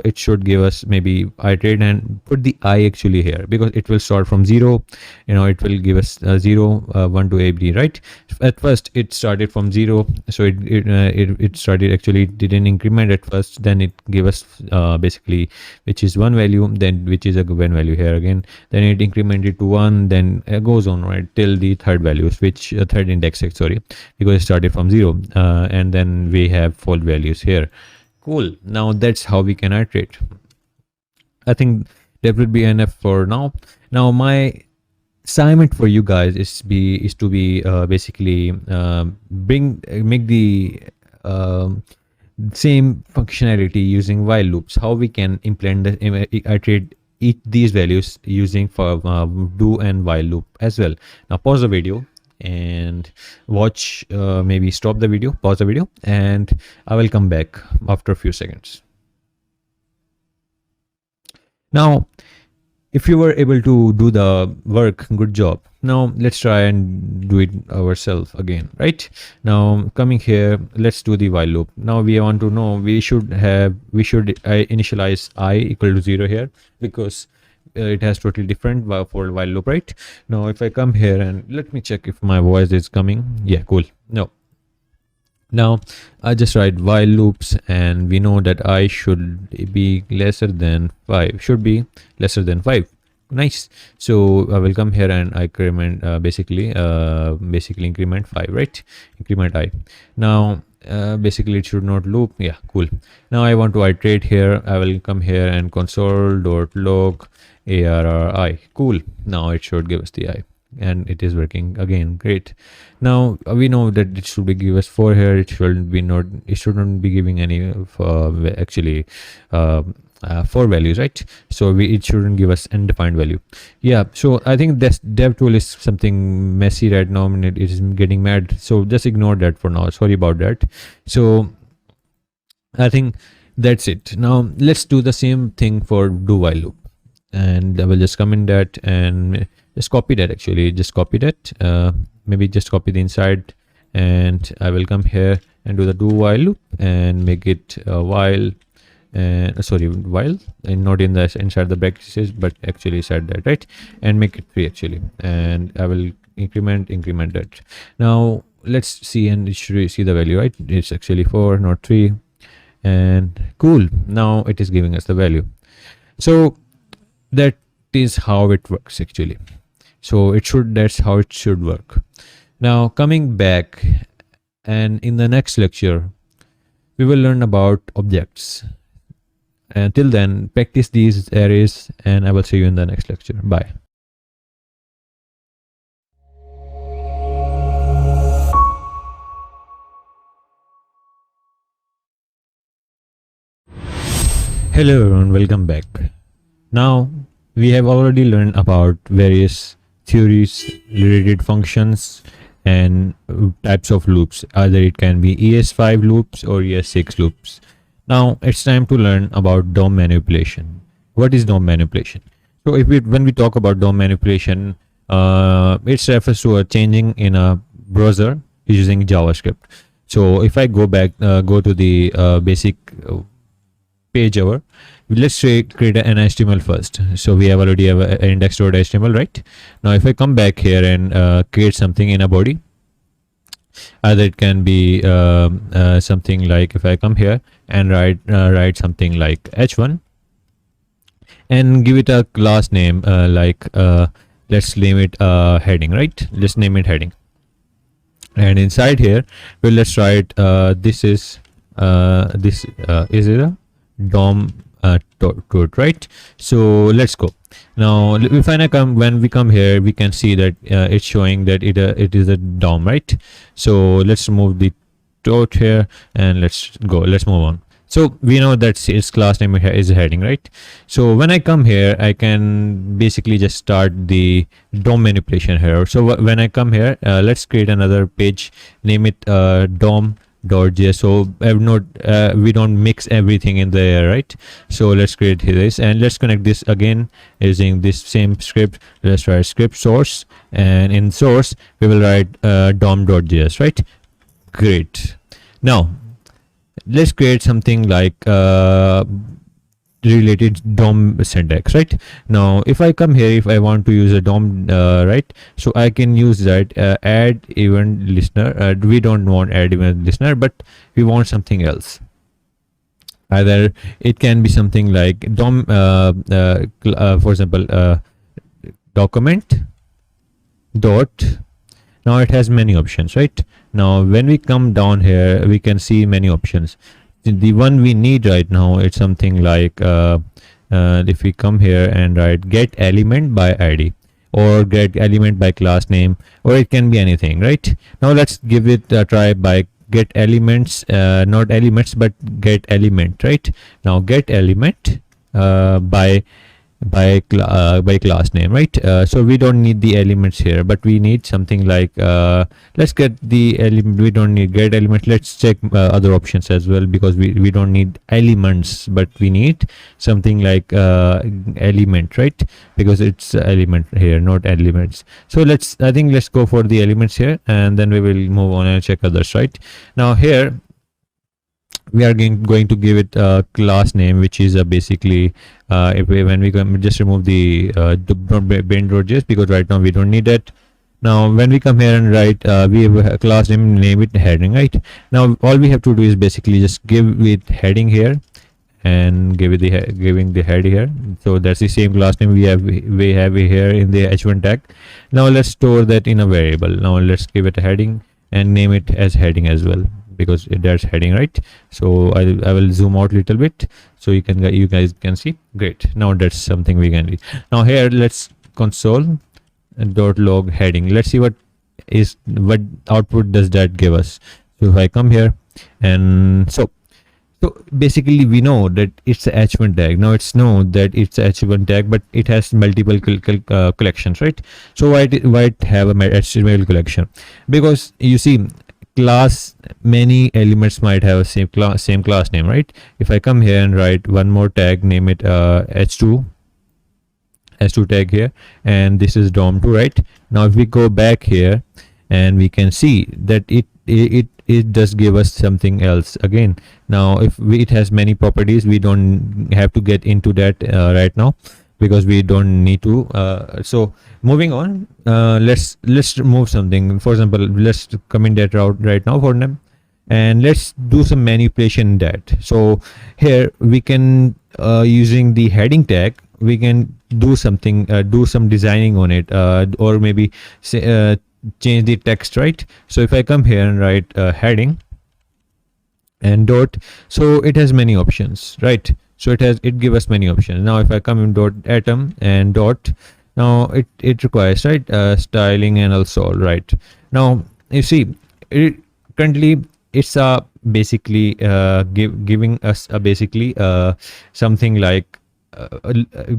[SPEAKER 1] it should give us maybe iterate and put the I actually here, because it will start from 0. It will give us 0 1 to ab, right? At first it started from 0, so it started, actually didn't increment at first. Then it gave us basically, which is 1 value, then which is a given value here again, then it incremented to 1, then goes on, right, till the third values, which third index, sorry, because it started from 0, and then we have full values here. Cool. Now that's how we can iterate. I think that would be enough for now. Now my assignment for you guys is to be basically make the same functionality using while loops. How we can implement iterate these values using for do and while loop as well. Now pause the video and watch, maybe stop the video, pause the video, and I will come back after a few seconds. Now if you were able to do the work, good job. Now let's try and do it ourselves again, right? Now coming here, let's do the while loop. Now we want to know, we should initialize I equal to 0 here, because it has totally different for while loop, right? Now if I come here and let me check if my voice is coming. Yeah, cool. No, now I just write while loops, and we know that I should be lesser than 5, should be lesser than 5. Nice. So I will come here and I increment basically increment 5, right? Increment I. Now basically it should not loop. Yeah, cool. Now I want to iterate here. I will come here and console.log arri. Cool. Now it should give us the I, and it is working again. Great. Now we know that it should be give us 4 here. It shouldn't be giving any actually 4 values, right? So it shouldn't give us undefined value. Yeah, so I think this dev tool is something messy right now, and it is getting mad, so just ignore that for now. Sorry about that. So I think that's it. Now let's do the same thing for do while loop, and I will just come in that and just copy that. Actually just copy that, maybe just copy the inside, and I will come here and do the do while loop and make it while, and while, and not in the inside the brackets, but actually inside that, right? And make it 3 actually, and I will increment that. Now let's see, and it should see the value, right? It's actually 4, not 3, and cool. Now it is giving us the value. So that is how it works actually. So that's how it should work. Now coming back, and in the next lecture we will learn about objects. Until then, practice these arrays, and I will see you in the next lecture. Bye. Hello everyone, welcome back. Now we have already learned about various theories, related functions, and types of loops. Either it can be ES5 loops or ES6 loops. Now it's time to learn about DOM manipulation. What is DOM manipulation? So when we talk about DOM manipulation, it refers to a changing in a browser using JavaScript. So if I go back, go to the basic page over, let's create an HTML first. So we have already have an index.html, right? Now if I come back here and create something in a body, either it can be something like, if I come here and write something like h1 and give it a class name, let's name it heading, right? Let's name it heading. And inside here, well, let's write this is it a DOM to it, right? So let's go. Now when we come here, we can see that it's showing that it is a DOM, right? So let's remove the dot here and let's move on. So we know that its class name is heading, right? So when I come here, I can basically just start the DOM manipulation here. So when I come here, let's create another page, name it DOM.js. So we don't mix everything in there, right? So let's create this and let's connect this again using this same script. Let's write script source, and in source we will write DOM.js, right? Great. Now let's create something like related DOM syntax, right? Now if I come here, if I want to use a DOM, right, so I can use that add event listener. We don't want add event listener, but we want something else. Either it can be something like DOM, for example, document dot. Now it has many options, right? Now when we come down here, we can see many options. The one we need right now, it's something like if we come here and write get element by id or get element by class name, or it can be anything, right? Now let's give it a try by get elements, not elements but get element, right? Now get element by class name, right? So we don't need the elements here, but we need something like let's get the element. We don't need get elements. Let's check other options as well, because we don't need elements, but we need something like element, right? Because it's element here, not elements. So let's go for the elements here, and then we will move on and check others, right? Now here we are going to give it a class name, which is basically when we come, just remove the brain.js, because right now we don't need that. Now when we come here and write, we have a class name it heading, right? Now all we have to do is basically just give it heading here and give it giving the head here. So that's the same class name we have here in the h1 tag. Now let's store that in a variable. Now let's give it a heading and name it as heading as well, because that's heading, right? So I will zoom out a little bit so you guys can see. Great. Now that's something we can do. Now here let's console dot log heading. Let's see what output does that give us. So if I come here and so basically we know that it's a h1 tag. Now it's known that it's a h1 tag, but it has multiple collections, right? So why it have a HTML collection? Because you see, class, many elements might have a same class name, right? If I come here and write one more tag, name it h2 tag here, and this is DOM2, right? Now if we go back here, and we can see that it does give us something else again. Now if it has many properties, we don't have to get into that right now, because we don't need to. So moving on, let's remove something. For example, let's comment that out right now for them, and let's do some manipulation in that. So here we can using the heading tag, we can do something, do some designing on it, or maybe say change the text, right? So if I come here and write heading and dot, so it has many options, right? So it give us many options. Now if I come in dot atom and dot, now it requires, right, styling and also, right? Now you see, it currently it's basically giving us a basically something like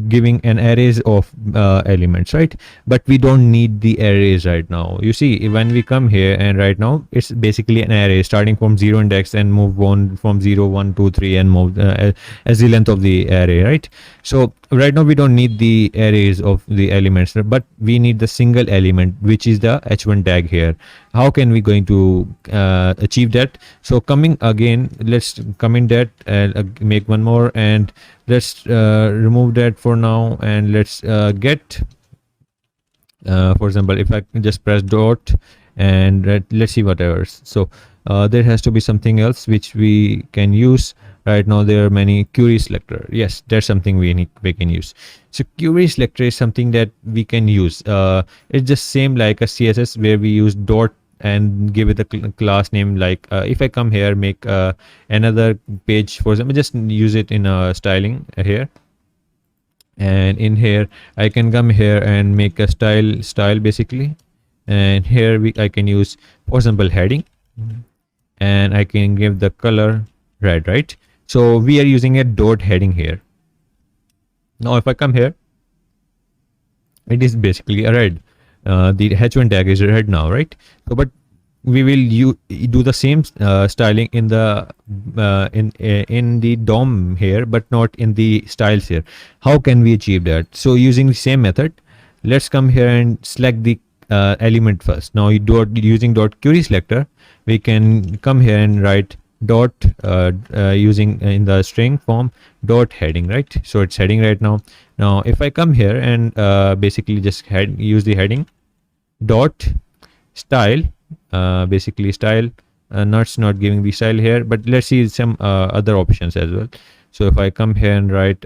[SPEAKER 1] giving an arrays of elements, right? But we don't need the arrays right now. You see, when we come here and right now it's basically an array starting from 0 index and move on from 0 1 2 3 and move as the length of the array, right? So right now we don't need the arrays of the elements, but we need the single element, which is the h1 tag here. How can we going to achieve that? So coming again, let's come in that and make one more, and let's remove that for now, and let's get for example, if I just press dot and let's see whatever. So there has to be something else which we can use. Right now there are many query selector. Yes, that's something we can use. So query selector is something that we can use. It's just same like a CSS where we use dot and give it a class name. Like if I come here, make another page, for example, just use it in a styling here, and in here I can come here and make a style basically, and here I can use, for example, heading, and I can give the color red, right? So we are using a dot heading here. Now if I come here, it is basically a red. The h1 tag is red now, right? So but we will do the same styling in the in the DOM here, but not in the styles here. How can we achieve that? So using the same method, let's come here and select the element first. Now using dot query selector, we can come here and write dot using in the string form dot heading, right? So it's heading right now. Now if I come here and basically just use the heading dot style, basically style, not giving the style here, but let's see some other options as well. So if I come here and write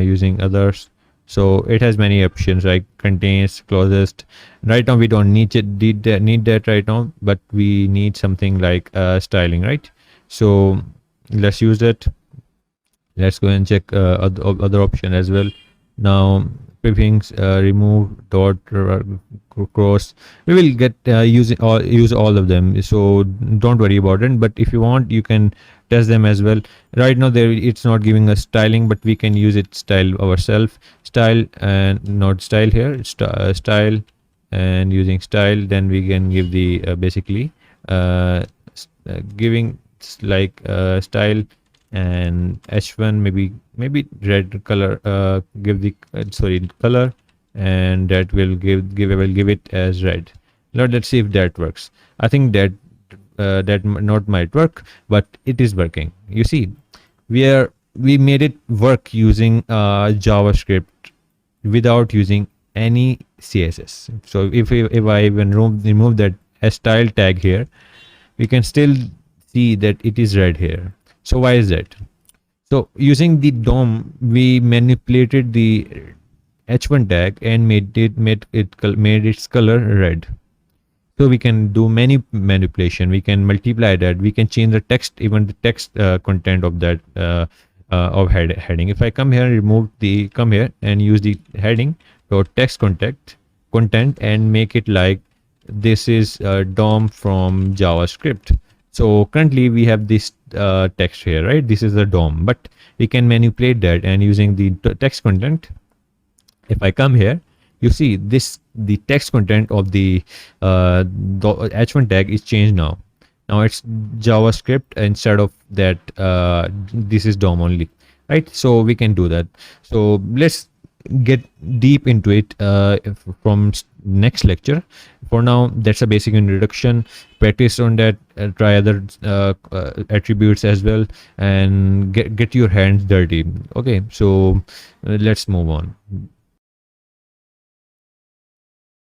[SPEAKER 1] using others, so it has many options like contains, closest. Right now we don't need that right now, but we need something like styling, right? So let's use that. Let's go and check other option as well. Now prefix, remove, dot, cross, we will get use all of them, so don't worry about it. But if you want, you can test them as well. Right now there it's not giving us styling, but we can use it style ourselves. Style and not style here, style, and using style, then we can give the basically giving like style and h1, maybe red color, give the sorry color, and that will give it as red. Now let's see if that works. I think that that not might work, but it is working. You see, we made it work using JavaScript without using any CSS. So if I even remove that style tag here, we can still see that it is red here. So why is that? So using the DOM, we manipulated the h1 tag and made its color red. So we can do many manipulation. We can multiply that. We can change the text, even the text content of that of heading. If I come here and come here and use the heading dot text content and make it like this is DOM from JavaScript. So currently we have this text here, right? This is the DOM, but we can manipulate that, and using the text content, if I come here, you see the text content of the h1 tag is changed now. Now it's JavaScript instead of that. This is DOM only, right? So we can do that. So let's get deep into it from next lecture. For now, that's a basic introduction. Practice on that, try other attributes as well, and get your hands dirty. Okay, so let's move on.